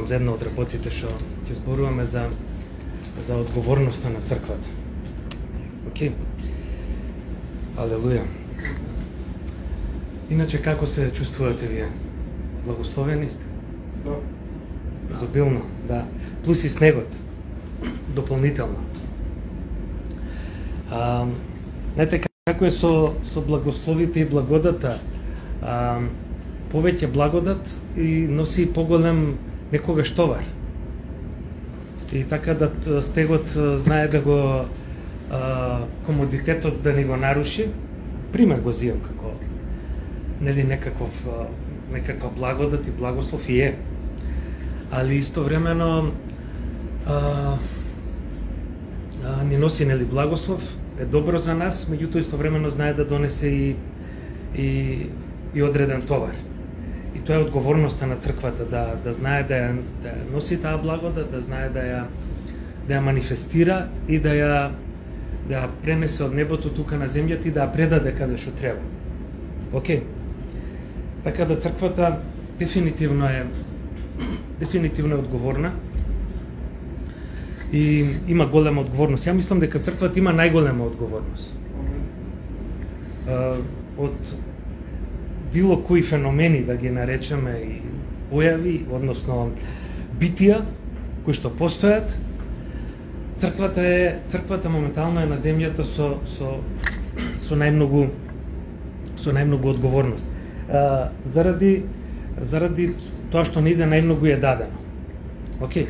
за една од работите што ќе зборуваме за одговорноста на црквата. Океј. Алелуја. Иначе како се чувствувате вие? Благословени сте? Да. Изобилно, да. Плюс и снегот. Дополнително. Знаете како е со благословите и благодата? Повеќе благодат и носи поголем некогаш товар. И така да стегот знае да го комодитетот да не го наруши. Пример го зијам како нели некаква благодат и благослов и е. Али истовремено ни носи нели благослов, е добро за нас, меѓутоа истовремено знае да донесе и одреден товар. И тоа е одговорноста на црквата да знае да ја носи таа благодат, да знае да ја манифестира и да ја пренесе од небото тука на земјата и да ја предаде каде што треба. Океј. Така да црквата дефинитивно е одговорна и има голема одговорност. Ја мислам дека црквата има најголема одговорност. Од било кои феномени, да ги наречеме, и појави, односно битија кои што постојат, црквата моментално е на земјата со најмногу одговорност. Заради тоа што низе најмногу е дадено. Океј.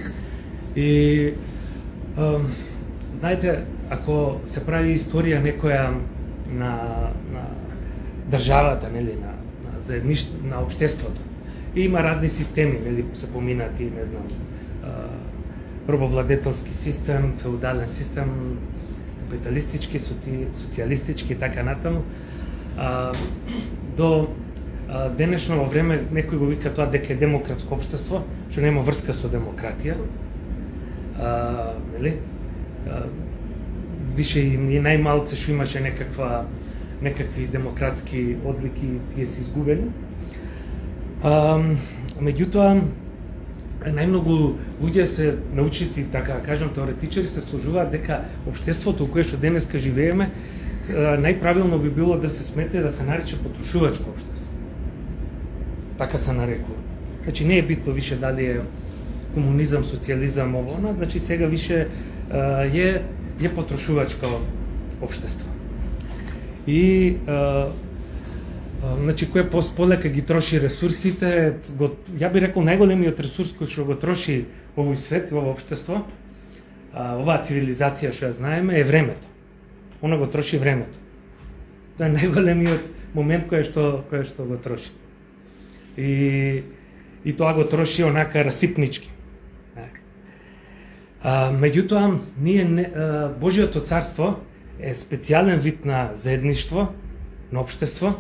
И знаете, ако се прави историја некоја на државата, нели, на општеството, и има разни системи, нели, се поминати, не знам, пробовладетелски систем, феудален систем, капиталистички, социјалистички и така натаму. До денешно време некој го вика тоа дека е демократско општество, што нема врска со демократија. Нели? Више и најмалце што имаше некакви демократски одлики, тие се изгубени. Меѓутоа, најмногу луѓе се научници, така да кажам, теоретичари се сложуваат дека општеството кое што денеска живееме, најправилно би било да се смете да се нарече потрошувачко општество. Така се нарекува. Значи не е битно више дали е комунизам, социјализам, ово, значи сега више е потрошувачко општество. И значи кој полека ги троши ресурсите, ја би рекол најголемиот ресурс кој што го троши овој свет и ово општество, оваа цивилизација што ја знаеме, е времето. Она го троши времето. Тоа е најголемиот момент кој што го троши. И тоа го троши онака расипнички. Меѓутоа, Божјото царство е специјален вид на заедништво, на општество,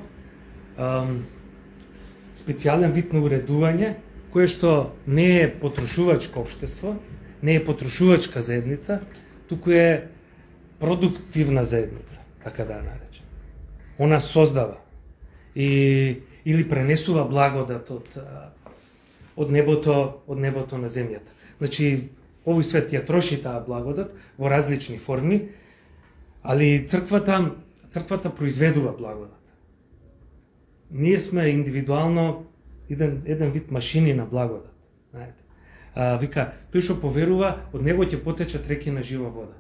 специјален вид на уредување, кое што не е потрошувачко општество, не е потрошувачка заедница, туку е продуктивна заедница, така да ја наречем. Она создава или пренесува благодат од небото на земјата. Значи, овој свет ја троши таа благодат во различни форми, али црквата произведува благодат. Ние сме индивидуално еден вид машини на благодат. Знаете. Вика, тој што поверува, од него ќе потечат реки на жива вода.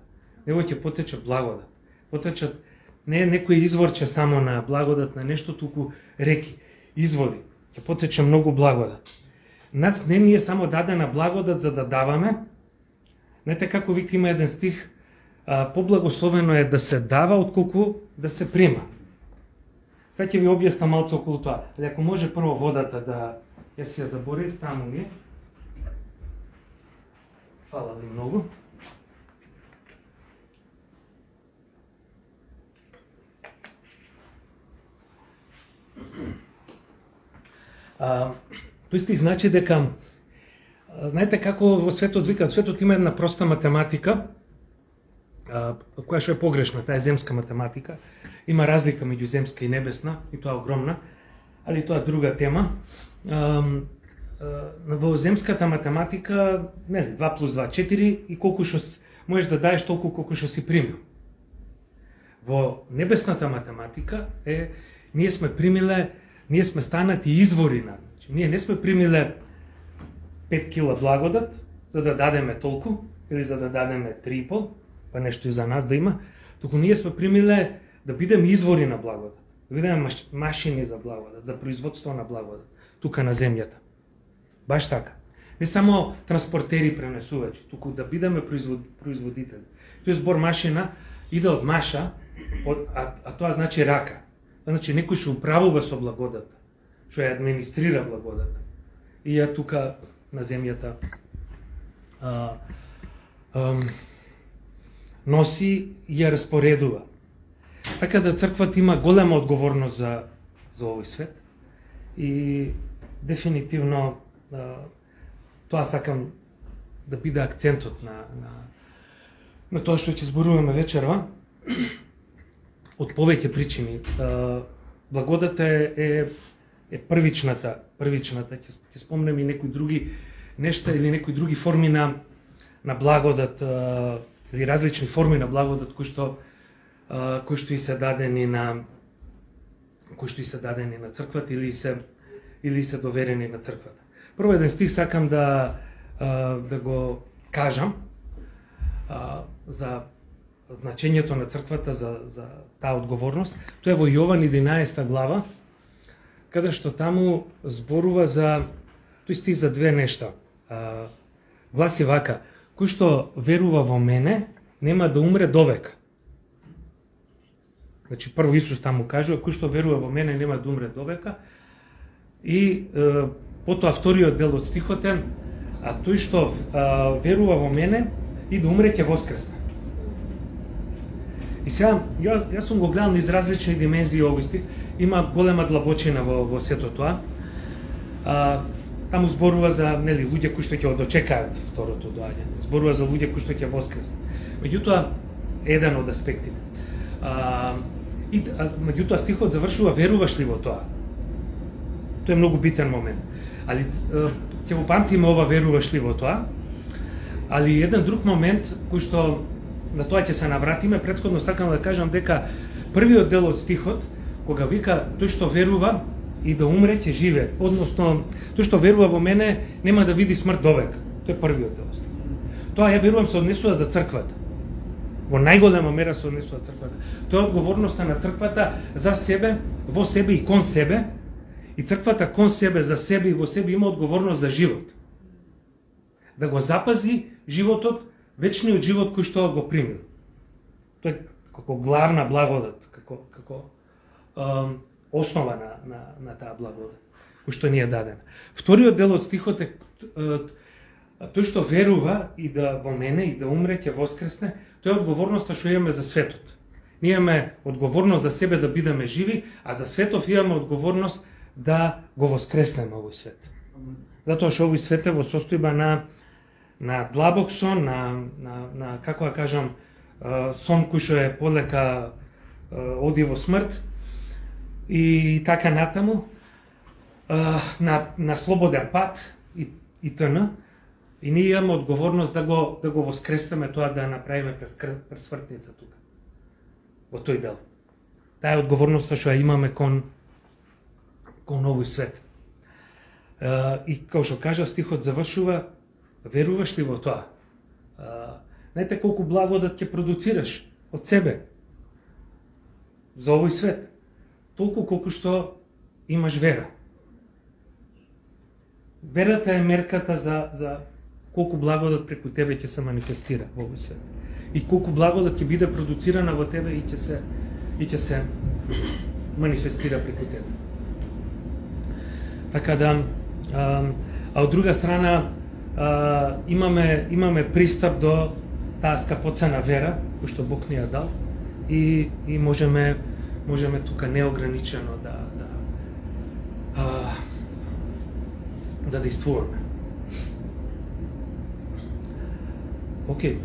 Него ќе потече благодат. Потечат не некој изворче само на благодат на нешто, туку реки, извори. Ќе потече многу благодат. Нас не ни е само дадена благодат за да даваме. Знаете како вика има еден стих, поблагословено е да се дава отколку да се прима. Сега ќе ви објаснам малку околу тоа. Али ако може прво водата да ја си ја заборив, таму ми е. Фала ви многу. Тој стих значи дека, знаете како во светот викаат, светот има една проста математика, која што е погрешна, таа е земска математика. Има разлика меѓу земска и небесна, и тоа огромна, али тоа е друга тема. во земската математика, нели, 2 плюс 2 4 и колку што можеш да даеш толку колку што си примил. Во небесната математика ние сме станати изворина. Значи, ние не сме примиле 5 кила благодат за да дадеме толку или за да дадеме 3,5, па нешто и за нас да има, туку ние сме примиле да бидеме извори на благодат, да бидеме машини за благодат, за производство на благодат тука на земјата. Баш така. Не само транспортери пренесувачи, туку да бидеме производители. Тој збор машина иде од маша, а тоа значи рака. Тоа значи некој што управува со благодата, што ја администрира благодата. И ја тука на земјата носи и ја распоредува. Така да црквата има голема одговорност за овој свет и дефинитивно тоа сакам да биде акцентот на тоа што ќе зборуваме вечерва. Од повеќе причини. Благодата е првичната. Ќе спомнем и некои други нешта или некои други форми на благодат или различни форми на благодат кои што и се дадени на црквата или се доверени на црквата. Прво еден стих сакам да го кажам за значењето на црквата, за таа одговорност. Тоа е во Јован 11 глава, каде што таму зборува за тој стих за две нешта. Гласи вака: кој што верува во мене нема да умре довека. Значи прво Исус таму кажува кој што верува во мене нема да умре довека, и потоа вториот дел од стихот е: а тој што верува во мене и да умре ќе воскресне. И сега, јас сум го гледал низ различни димензии овој стих, има голема длабочина во сето тоа. Таму зборува за луѓе кои што ќе дочекаат второто доаѓање, зборува за луѓе кои што ќе воскреснат. Меѓутоа, еден од аспектите. Меѓутоа стихот завршува: веруваш ли во тоа? Тоа е многу битен момент. Али ќе го памтиме ова веруваш ли во тоа. Али еден друг момент кој што на тоа ќе се навратиме, претходно сакам да кажам дека првиот дел од стихот, кога вика тој што верува и да умре ќе живее, односно тој што верува во мене нема да види смрт довека. Тоа е првиот дел од стихот. Тоа ја верувам се однесува за црквата. Во најголема мера се однесува црквата. Тоа е одговорноста на црквата за себе, во себе и кон себе, и црквата кон себе, за себе и во себе има одговорност за живот. Да го запази животот, вечниот живот кој што го примил. Тоа е како главна благодат, како основа на таа благодат кој што ни е дадена. Вториот дел од стихот е тој што верува и да во мене и да умре ќе воскресне. Тоа е одговорноста што имаме за светот. Ние имаме одговорност за себе да бидеме живи, а за светот имаме одговорност да го воскреснеме овој свет. Затоа што овој свет е во состојба на длабок сон, на како да кажам, сон кој што е полека оди во смрт и така натаму, на слободен пат и т.н. И ние имаме одговорност да го воскреснеме тоа, да направиме пресвртница тука, во тој дел. Таа е одговорноста што ја имаме кон овој свет. И како што кажа, стихот завршува: веруваш ли во тоа? Знаете колку благодат ќе продуцираш од себе за овој свет? Толку колку што имаш вера. Верата е мерката за колку благодат преку тебе ќе се манифестира во овој свет. И колку благодат ќе биде продуцирана во тебе и ќе се манифестира преку тебе. Така да, а од друга страна, имаме пристап до таа скапоцена вера која што Бог ни ја дал и можеме тука неограничено да действуваме. Океј.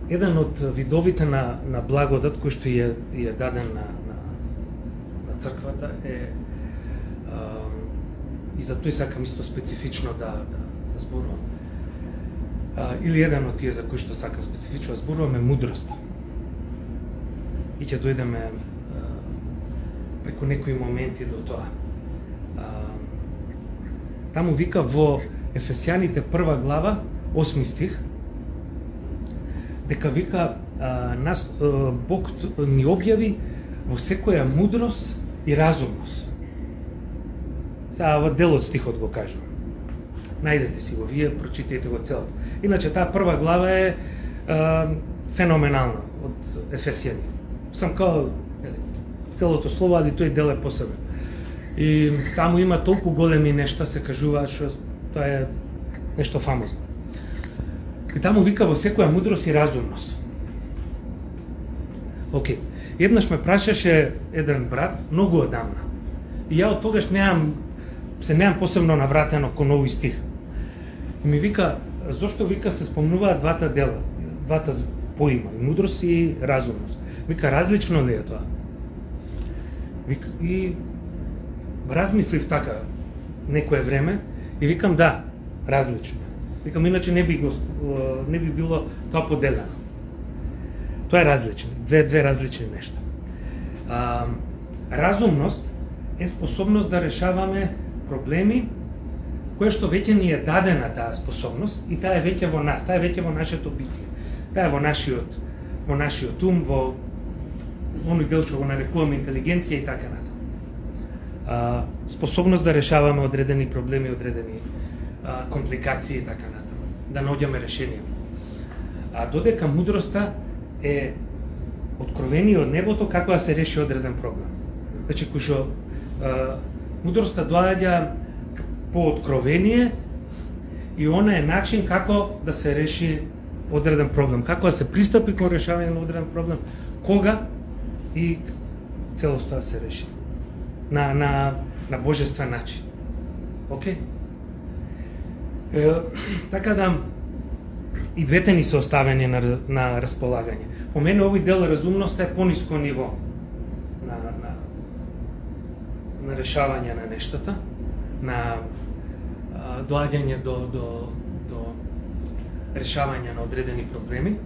Еден од видовите на благодат кој што е даден на црквата е И за тој сакам исто специфично да зборувам. Или еден од тие за кои што сакам специфично да зборувам е мудроста. И ќе дојдеме преку некои моменти до тоа. Таму вика во Ефесијаните 1 глава, 8 стих, дека вика Бог ни објави во секоја мудрост и разумност. Сега во дел од стихот го кажувам. Најдете си го, вие прочитајте го целото. Иначе таа 1 глава е феноменална од Ефесијани. Сам као целото слово, али тој дел е посебен. И таму има толку големи нешта се кажуваат што тоа е нешто фамозно. И таму вика во секоја мудрост и разумност. Океј. Еднаш ме прашаше еден брат, многу одамна. И ја од тогаш немам посебно навратено кон овој стих. И ми вика, зошто вика се спомнуваат двата дела, двата поима, мудрост и разумност. Вика, различно ли е тоа? Вика, и размислив така некое време и викам да, различно. Викам, иначе не би било тоа поделено. Тоа е различно, две различни нешта. Разумност е способност да решаваме проблеми кое што веќе ни е дадена таа способност и таа е веќе во нас, таа е веќе во нашето битие. Таа е во нашиот ум, во оној дел што го нарекуваме интелигенција и така натаму. Способност да решаваме одредени проблеми, одредени компликации и така натаму, да наоѓаме решенија. Додека мудроста е откровение од небото како да се реши одреден проблем. Значи, кој што мудроста доаѓа по откровение и она е начин како да се реши одреден проблем, како да се пристапи кон решавање на одреден проблем, кога и целосно да се реши на божествен начин. Океј? Така да и двете ни се оставени на располагање. По мене овој дел разумноста е пониско ниво на решавање на нештата, на доаѓање до решавање на одредени проблеми,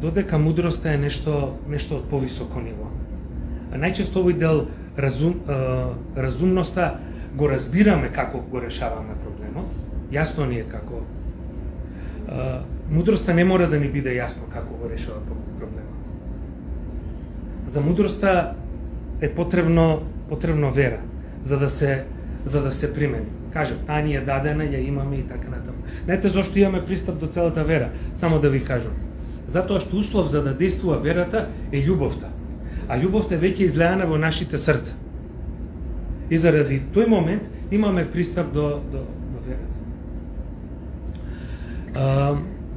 додека мудроста е нешто од повисоко ниво. Најчесто овој дел разумноста го разбираме како го решаваме проблемот, јасно ни е како. Мудроста не мора да ни биде јасно како го решава проблемот. За мудроста е потребно вера за да се примени. Кажав, таа ни е дадена, ја имаме и така натаму. Знаете зошто имаме пристап до целата вера? Само да ви кажам. Затоа што услов за да действува верата е љубовта. А љубовта е веќе излеана во нашите срца. И заради тој момент имаме пристап до верата.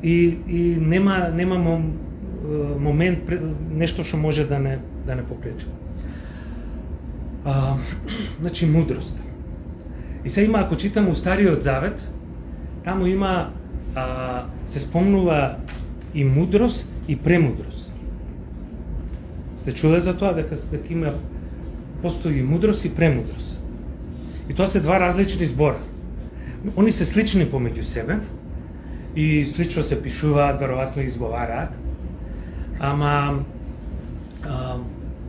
И нема момент, нешто што може да не попречува. Значи, мудрост. И се има, ако читаме у Стариот Завет, таму има, се спомнува и мудрост и премудрост. Сте чуле за тоа, дека има, постои мудрост и премудрост. И тоа се два различни збора. Они се слични помеѓу себе, и слично се пишуваат, веројатно изговараат, ама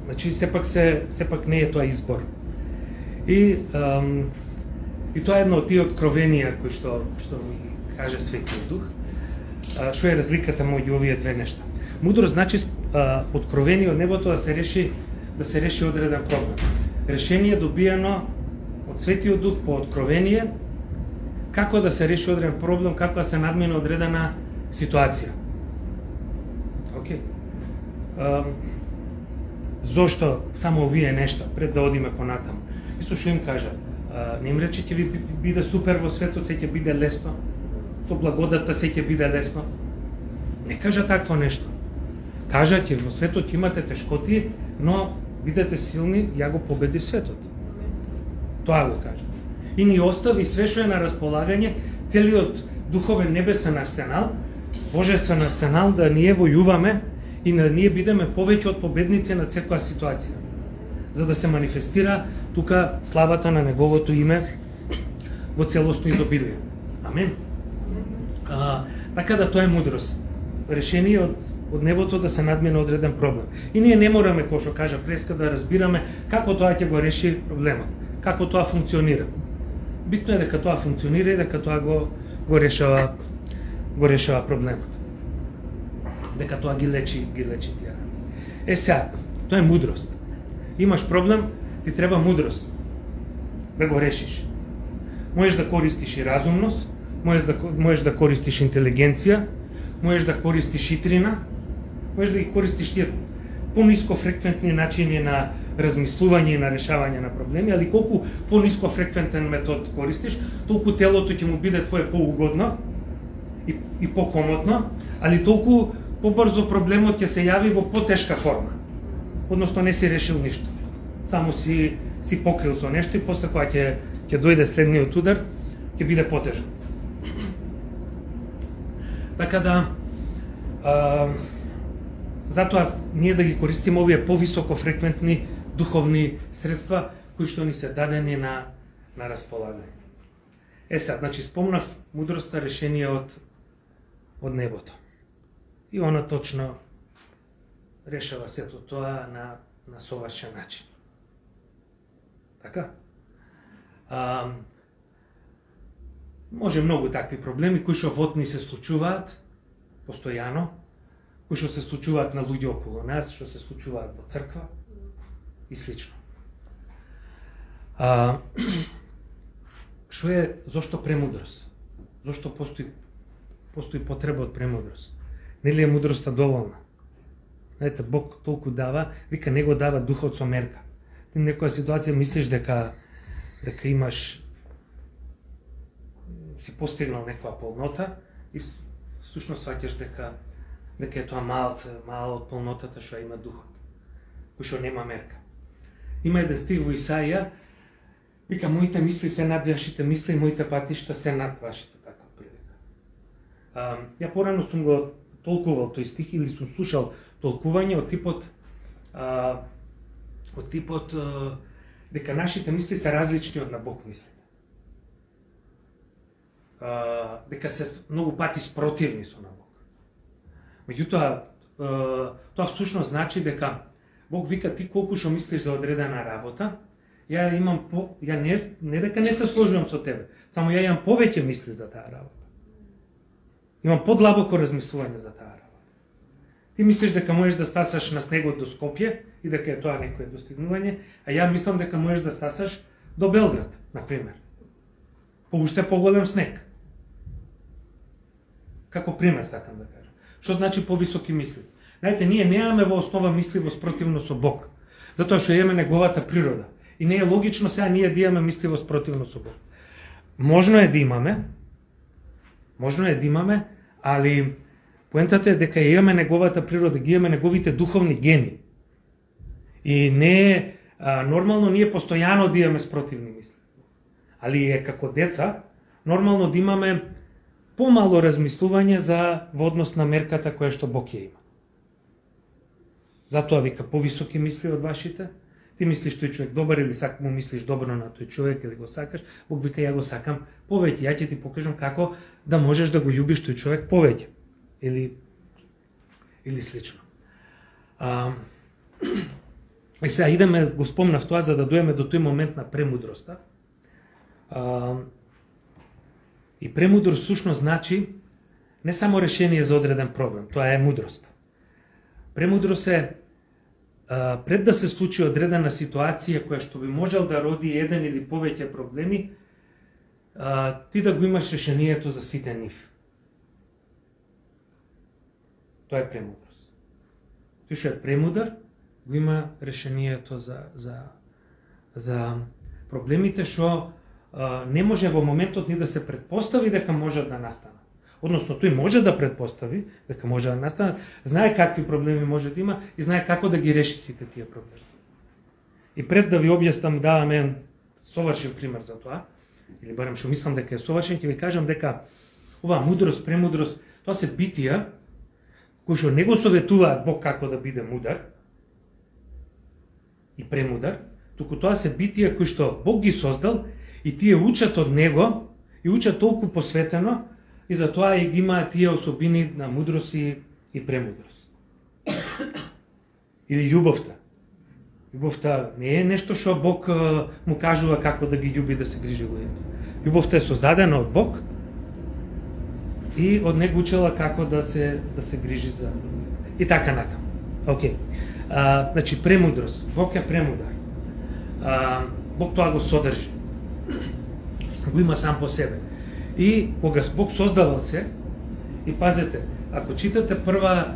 значи сепак не е тоа избор. И тоа е едно од тие откровенија кои што ми каже Светиот Дух. Што е разликата меѓу овие две нешта? Мудрост значи откровение од небото да се реши одреден проблем. Решение добиено од Светиот Дух по откровение како да се реши одреден проблем, како да се надмине одредена ситуација. Океј. Зошто само овие нешта пред да одиме понатаму? Исто што им кажа, не им рече ќе ви биде супер во светот, се ќе биде лесно, со благодата се ќе биде лесно. Не кажа такво нешто. Кажа ќе во светот ќе имате тешкоти, но бидете силни, ја го победи светот. Тоа го кажа. И ни остави све што е на располагање, целиот духовен небесен арсенал, божествен арсенал, да ние војуваме и да ние бидеме повеќе од победници на секоја ситуација. за да се манифестира тука славата на неговото име во целосно изобилие. Амен. Така да тоа е мудрост. Решение од небото да се надмине одреден проблем. И ние не мораме, кој што кажа Преска, да разбираме како тоа ќе го реши проблемот, како тоа функционира. Битно е дека тоа функционира и дека тоа го решава проблемот. Дека тоа ги лечи тие. Сега, тоа е мудрост. Имаш проблем, ти треба мудрост да го решиш. Можеш да користиш и разумност, можеш да користиш интелигенција, можеш да користиш хитрина, можеш да ги користиш тие пониско фреквентни начини на размислување и на решавање на проблеми, али колку пониско фреквентен метод користиш, толку телото ќе му биде твое поугодно и покомотно, али толку побрзо проблемот ќе се јави во потешка форма. Односно не си решил ништо. Само си покрил со нешто и после кога ќе дојде следниот удар, ќе биде потежко. Така да, затоа ние да ги користиме овие повисоко фреквентни духовни средства кои што ни се дадени на располагање. Сега, значи спомнав мудроста решение од небото. И она точно решава сето тоа на совршен начин. Така? Може многу такви проблеми кои што во ни се случуваат постојано, кои што се случуваат на луѓе околу нас, што се случуваат во црква и слично. Што е, зошто премудрост? Зошто постои потреба од премудрост? Нели е мудроста доволна? Знаете, Бог толку дава, вика не го дава духот со мерка. Ти некоја ситуација мислиш дека имаш, си постигнал некоја полнота и всушност сваќаш дека е тоа мало од полнотата што има духот, кој што нема мерка. Има еден стих во Исаија, вика моите мисли се над вашите мисли, моите патишта се над вашите, така прилика. Ја порано сум го толкувал тој стих или сум слушал толкување од типот дека нашите мисли се различни од на Бог мислите. Дека се многу пати спротивни со на Бог. Меѓутоа, тоа всушност значи дека Бог вика ти колку што мислиш за одредена работа, ја не дека не се сложувам со тебе, само ја имам повеќе мисли за таа работа. Имам подлабоко размислување за таа работа. Ти мислиш дека можеш да стасаш на снегот до Скопје и дека е тоа некое достигнување, а ја мислам дека можеш да стасаш до Белград, например. По уште поголем снег. Како пример сакам да кажам. Што значи повисоки мисли? Знаете, ние немаме во основа мисли во спротивно со Бог, затоа што имаме неговата природа. И не е логично сега ние да имаме мисли во спротивно со Бог. Можно е да имаме, али поентата е дека имаме неговата природа, ги имаме неговите духовни гени. И не е нормално ние постојано да имаме спротивни мисли. Али е како деца нормално да имаме помало размислување во однос на мерката која што Бог ја има. Затоа вика повисоки мисли од вашите. Ти мислиш тој човек добар или му мислиш добро на тој човек или го сакаш, Бог вика ја го сакам повеќе. Ја ќе ти покажам како да можеш да го љубиш тој човек повеќе. Или слично. И сега идеме, го спомнав тоа за да дојдеме до тој момент на премудроста. И премудрост всушност значи не само решение за одреден проблем, тоа е мудрост. Премудрост е пред да се случи одредена ситуација која што би можел да роди еден или повеќе проблеми, ти да го имаш решението за сите нив. Тоа е премудрост. Тој што е премудар, го има решението за проблемите што не може во моментот ни да се предпостави дека можат да настанат. Односно, тој може да предпостави дека може да настанат, знае какви проблеми може да има и знае како да ги реши сите тие проблеми. И пред да ви објаснам, давам еден совршен пример за тоа, или барем што мислам дека е совршен, ќе ви кажам дека оваа мудрост, премудрост, тоа се битија кои што не го советуваат Бог како да биде мудар, и премудар, туку тоа се битија кои што Бог ги создал и тие учат од него и учат толку посветено и затоа и ги имаат тие особини на мудрост и премудрост. Или љубовта. Љубовта не е нешто што Бог му кажува како да ги љуби, да се грижи луѓето. Љубовта е создадена од Бог и од него учела како да се грижи за луѓето. И така натаму. Океј. Значи премудрост. Бог е премудар. Бог тоа го содржи. Го има сам по себе. И кога Бог создавал се, и пазете, ако читате прва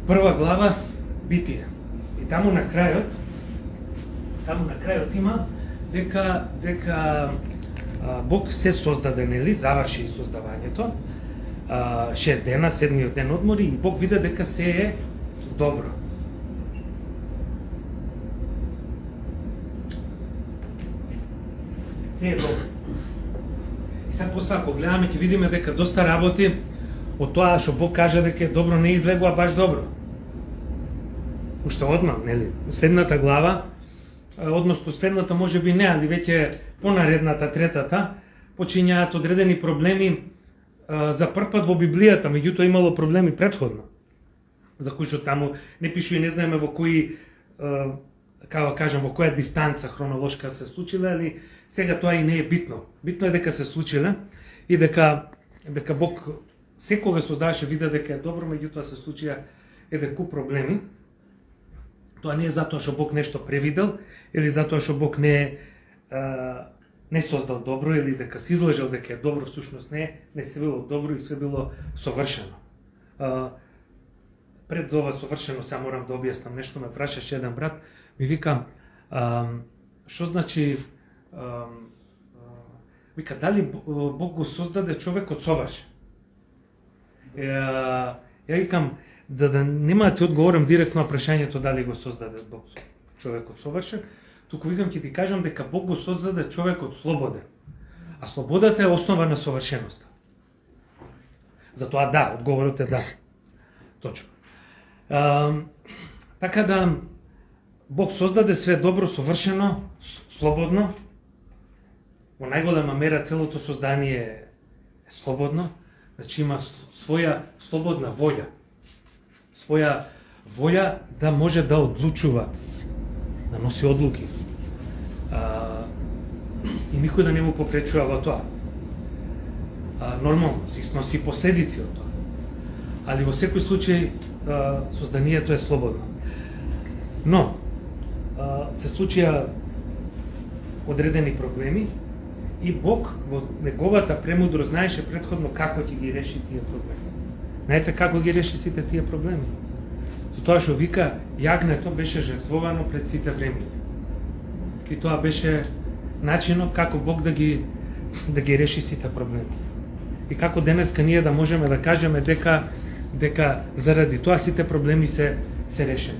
глава Битие, и таму на крајот има дека Бог се создаде, нели, заврши создавањето, 6 дена, 7-миот ден одмори, и Бог виде дека се е добро. Се е добро. И сега после, ако гледаме, ќе видиме дека доста работи од тоа што Бог каже дека е добро, не излегува баш добро. Уште одма, нели? Следната глава, односно следната може би не, али веќе понаредната, третата, почињаат одредени проблеми за прв пат во Библијата, меѓутоа имало проблеми претходно, за кои што таму не пишу и не знаеме во кои, како кажам, во која дистанца хронолошка се случиле, али сега тоа и не е битно. Битно е дека се случиле и дека Бог секога создаваше, вида дека е добро, меѓутоа се случија еден куп проблеми. Тоа не е затоа што Бог нешто превидел или затоа што Бог не создал добро или дека се излажал дека е добро, всушност не се било добро и се било совршено. Пред за ова совршено сега морам да објаснам нешто, ме прашаше еден брат, ми вика, што значи, вика, дали Бог го создаде човекот совршен? Ја викам, за да нема да ти одговорам директно на прашањето дали го создаде Бог човекот совршен, туку викам ќе ти кажам дека Бог го создаде човекот слободен. А слободата е основа на совршеноста. Затоа да, одговорот е да. Точно. Така да Бог создаде све добро, совршено, слободно. Во најголема мера целото создание е слободно, значи има своја слободна волја. Своја волја да може да одлучува, да носи одлуки. И никој да не му попречува во тоа. Нормално, си сноси последици од тоа. Али во секој случај созданието е слободно. Но се случија одредени проблеми и Бог во неговата премудрост знаеше претходно како ќе ги реши тие проблеми. Знаете како ги реши сите тие проблеми? Со тоа што вика, јагнето беше жртвовано пред сите времиња. И тоа беше начинот како Бог да ги реши сите проблеми. И како денеска ние да можеме да кажеме дека заради тоа сите проблеми се решени.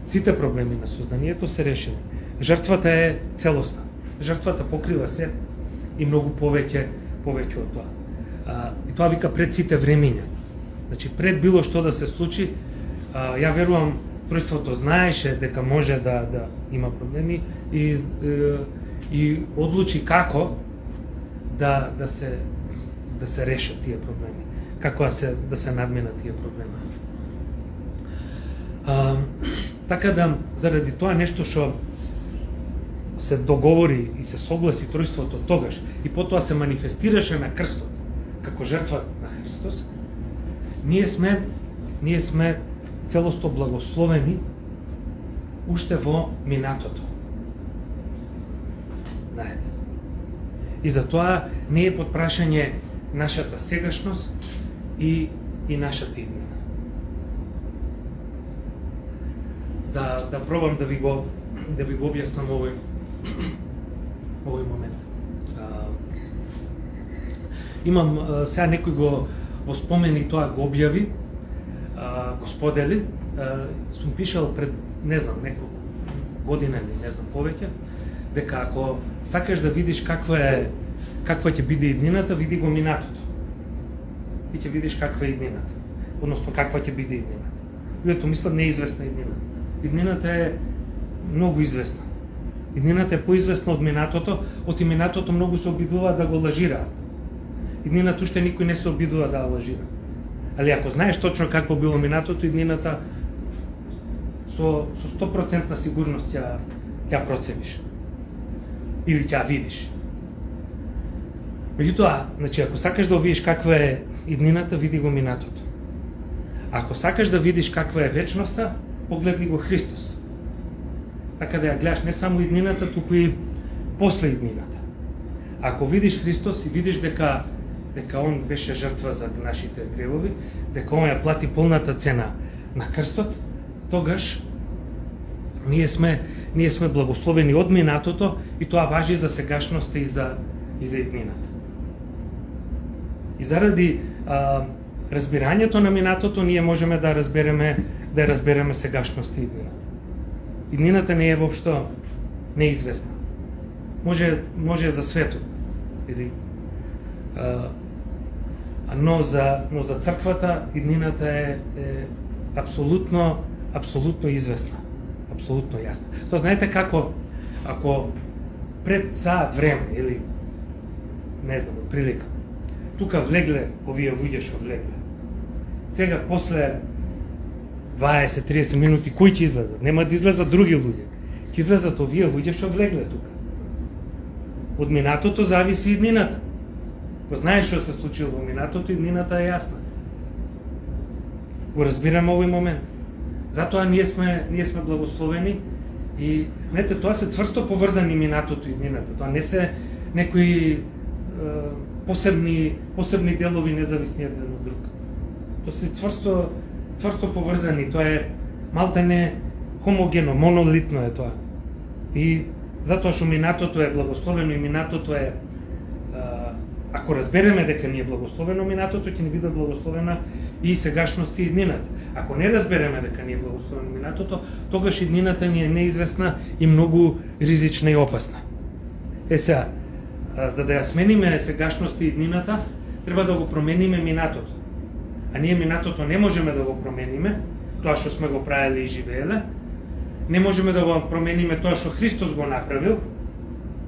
Сите проблеми на созданието се решени. Жртвата е целосна. Жртвата покрива се и многу повеќе од тоа. И тоа вика пред сите времиња. Значи пред било што да се случи, ја верувам Тројството знаеше дека може да има проблеми и одлучи како да се решат тие проблеми. Како да се надминат тие проблеми. Така да заради тоа нешто што се договори и се согласи Тројството тогаш и потоа се манифестираше на крстот како жртва на Христос, ние сме целосто благословени уште во минатото. Знаете. И затоа не е под прашање нашата сегашност и нашата иднина. Да пробам да ви го објаснам овој момент. Имам сега некој го спомени, тоа го објави, го сподели, сум пишал пред, не знам, неколку година или не знам повеќе, дека ако сакаш да видиш каква ќе биде иднината, види го минатото. И ќе видиш каква е иднината. Односно каква ќе биде иднината. луѓето мислат неизвестна иднина. Иднината е многу известна. Иднината е поизвестна од минатото, од минатото многу се обидуваат да го лажираат. Иднината уште никој не се обидува да ја лажира. Али ако знаеш точно какво било минатото, иднината со 100% сигурност ја процениш. Или ќе ја видиш. Меѓутоа, значи, ако сакаш да видиш каква е иднината, види го минатото. Ако сакаш да видиш каква е вечноста, погледни го Христос. Така да ја гледаш не само иднината, туку и после иднината. Ако видиш Христос и видиш дека Он беше жртва за нашите гревови, дека Он ја плати полната цена на крстот, тогаш ние сме благословени од минатото и тоа важи за сегашноста и за иднината. И заради разбирањето на минатото ние можеме да разбереме сегашноста и иднината. Иднината не е воопшто неизвестна. Може за светот. Но за црквата иднината е апсолутно известна. Апсолутно јасна. Тоа знаете како, ако пред саат време, или не знам, прилика, тука влегле овие луѓе што влегле. Сега после 20-30 минути кои ќе излезат? Нема да излезат други луѓе. Ќе излезат овие луѓе што влегле тука. Од минатото зависи иднината. Ако знаеш што се случило во минатото, иднината е јасна. Го разбираме овој момент. Затоа ние сме благословени и знаете, тоа се цврсто поврзани минатото и иднината. Тоа не се некои посебни делови независни еден од друг. Тоа се цврсто поврзани, тоа е малтене хомогено, монолитно е тоа. И затоа што минатото е благословено и минатото е ако разбереме дека ни е благословено минатото, ќе ни биде благословена и сегашноста и иднината. Ако не разбереме дека ни е благословено минатото, тогаш иднината ни е неизвестна и многу ризична и опасна. Сега, за да ја смениме сегашноста и иднината, треба да го промениме минатото. А ние минатото не можеме да го промениме, тоа што сме го правили и живееле. Не можеме да го промениме тоа што Христос го направил,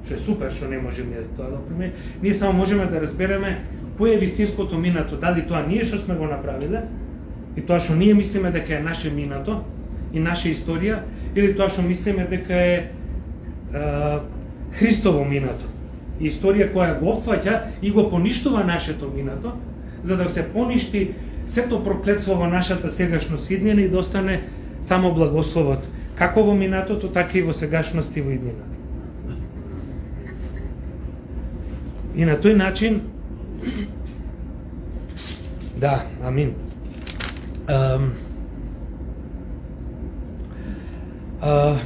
што е супер што не можеме тоа да промениме. Ние само можеме да разбереме кој е вистинското минато, дали тоа ние што сме го направиле, и тоа што ние мислиме дека е наше минато и наша историја, или тоа што мислиме дека е Христово минато. И историја која го опфаќа и го поништува нашето минато, за да се поништи сето проклетство во нашата сегашност и иднина и да остане само благословот, како во минатото, така и во сегашност и во иднината. И на тој начин, да, амин.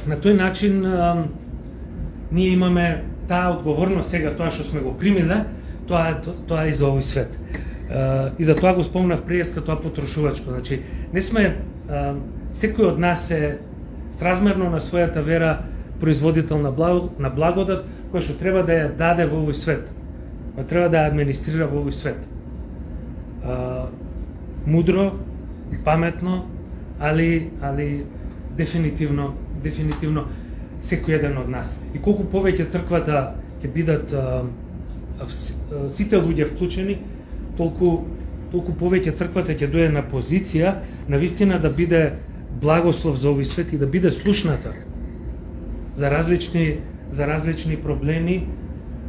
На тој начин ние имаме таа одговорност сега, тоа што сме го примиле, тоа е и за овој свет. И за тоа го спомнав преска тоа потрошувачко. Значи, не сме, секој од нас е сразмерно на својата вера производител на благодат, која што треба да ја даде во овој свет. Треба да ја администрира во овој свет. Мудро, паметно, али дефинитивно секој еден од нас. И колку повеќе црквата ќе бидат сите луѓе вклучени, толку повеќе црквата ќе дојде на позиција на вистина да биде благослов за овој свет и да биде слушната за различни проблеми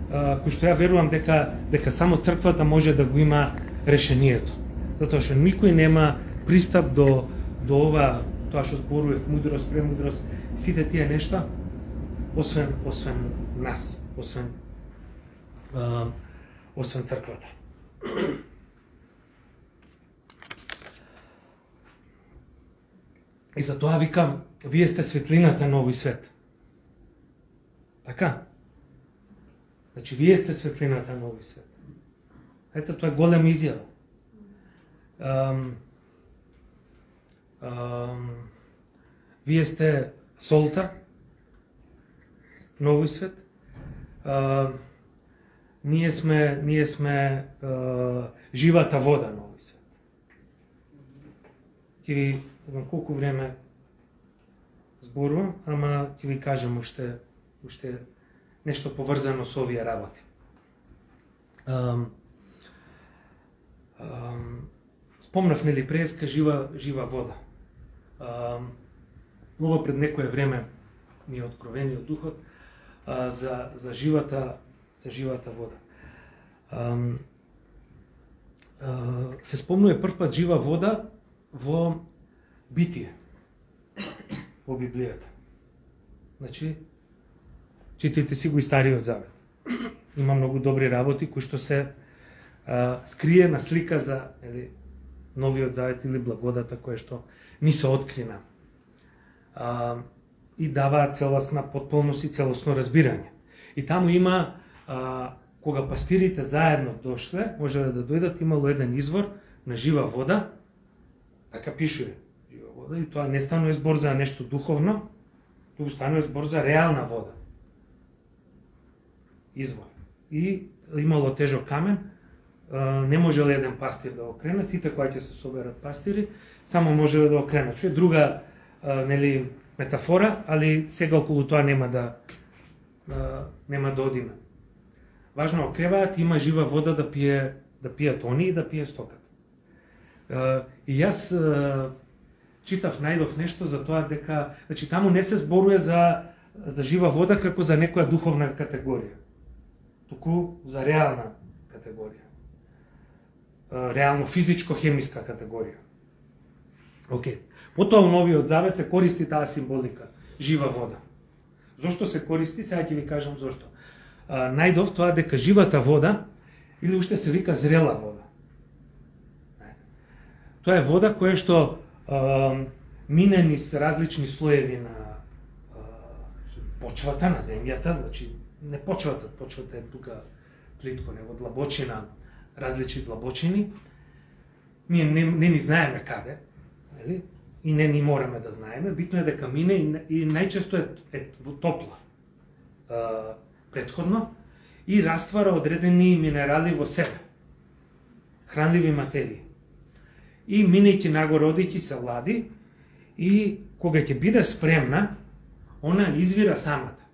кои што ја верувам дека само црквата може да го има решението. Затоа што никој нема пристап до ова, тоа што зборував, мудрост, премудрост, сите тие нешта, освен нас, освен црквата. И за тоа викам, вие сте светлината на овој свет. Така? Значи, вие сте светлината на овој свет. Ето, тоа е голема изјава. Вие сте солта на овој свет. Ние сме живата вода на овој свет. И не знам колку време зборувам, ама ќе ви кажам уште нешто поврзано со овие работи. Спомнав, нели, преска жива вода. Ова пред некое време ми е откровение од духот за живата вода. Се спомнува првпат жива вода во Битие, во Библијата. Значи, читайте си го и Стариот Завет. Има многу добри работи кои што се скриена слика за Новиот Завет или благодата која што ни се открина. И дава целосна потполност и целосно разбирање. И таму има, кога пастирите заедно дошле, може да дојдат, имало еден извор на жива вода, така пишува, жива вода, и тоа не станува збор за нешто духовно, туку станува збор за реална вода. Извор. И имало тежок камен, не можел еден пастир да окрене, сите кои ќе се соберат пастири, само можеле да окренат. Што е друга, нели, метафора, али сега околу тоа нема да одиме. Важно окреваат, има жива вода да пијат они и да пие стоката. И јас читав, најдов нешто за тоа дека, значи таму не се зборува за жива вода како за некоја духовна категорија, туку за реална категорија. Реално физичко-хемиска категорија. Океј. Потоа во Новиот Завет се користи таа символика, жива вода. Зошто се користи? Сега ќе ви кажам зошто. Најдов тоа дека живата вода, или уште се вика зрела вода. Тоа е вода која што мине низ различни слоеви на почвата, на земјата, значи не почвата е тука плитко, него длабочина, различни длабочини. Ние не ни знаеме каде, нели? И не ни мораме да знаеме, битно е дека мине и најчесто е топла претходно и раствара одредени минерали во себе, хранливи материи. И минејќи нагоре, одејќи се лади, и кога ќе биде спремна, она извира самата.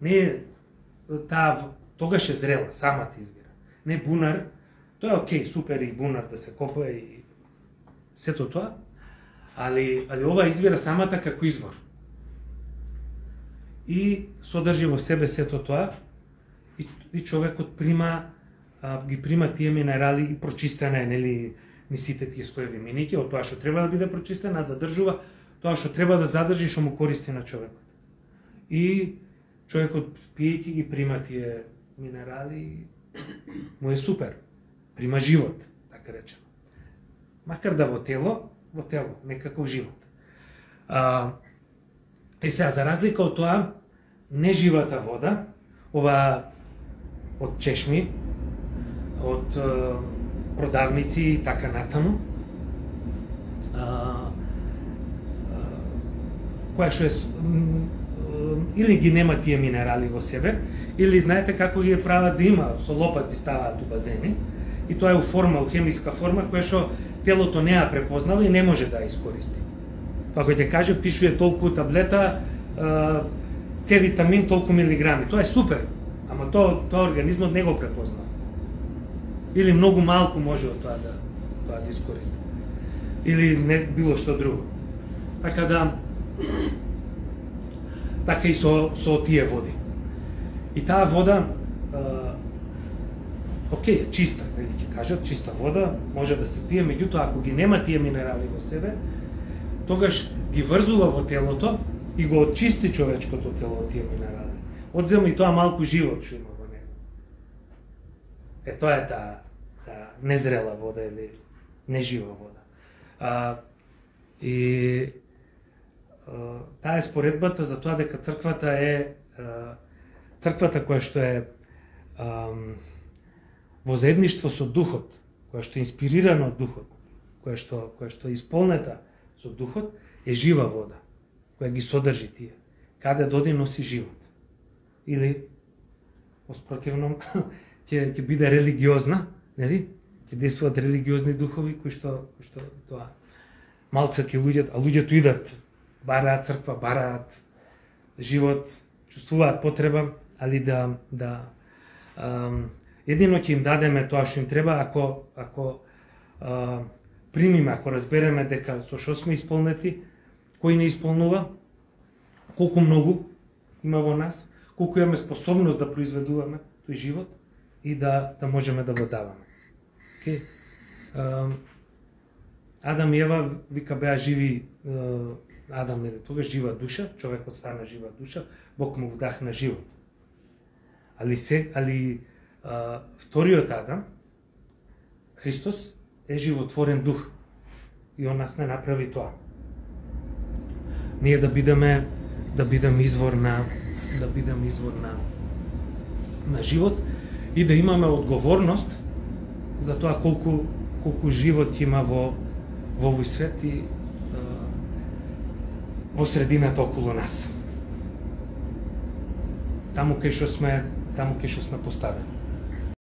Не е тогаш е зрела, самата извира. Не бунар, тоа е окей, супер и бунар да се копае и сето тоа, али ова извира самата како извор. И содржи во себе сето тоа, и човекот ги прима тие минерали и прочистена е, нели, ни сите тие стоеви миники, од тоа што треба да биде прочистена, задржува тоа што треба да задржи, што му користи на човекот. И човекот пиејќи ги прима тие минерали, му е супер, прима живот, така речено. Макар да во тело, некаков живот. Сега, за разлика од тоа, неживата вода, ова од чешми, од продавници и така натаму, која што е или ги нема тие минерали во себе, или знаете како ги прават да има, со лопати ставаат у базени, и тоа е у форма, у хемиска форма, која што телото не ја препознава и не може да ја искористи. Ако ќе каже, пишува толку таблета, С витамин толку милиграми. Тоа е супер, ама тоа организмот не го препознава. Или многу малку може од тоа да искористи. Или не било што друго. Така и со тие води. И таа вода, окей, чиста, ќе кажат, чиста вода, може да се пие, меѓутоа ако ги нема тие минерали во себе, тогаш ги врзува во телото и го очисти човечкото тело од тие минерали. Одзема и тоа малку живот што има во него. Тоа е таа незрела вода или нежива вода. Таа е споредбата за тоа дека црквата е црквата која што е во заедништво со Духот, која што е инспирирана од Духот, која што е исполнета со Духот, е жива вода, која ги содржи тие. Каде доди носи живот. Или, оспротивно, ќе биде религиозна, нели? Ќе действуваат религиозни духови кои што тоа. малце ке луѓето, а луѓето идат, бараат црква, бараат живот, чувствуваат потреба, али едино ќе им дадеме тоа што им треба ако примиме, ако разбереме дека со што сме исполнети, кој не исполнува, колку многу има во нас, колку имаме способност да произведуваме тој живот и да можеме да го даваме. Адам и Ева, вика, беа живи, Адам е тогаш жива душа, човекот стана жива душа, Бог му вдахна живот. Али вториот Адам, Христос, е животворен дух. И он нас не направи тоа. Ние да бидеме извор на живот и да имаме одговорност за тоа колку живот има во овој свет и во средината околу нас. Таму кај што сме поставени.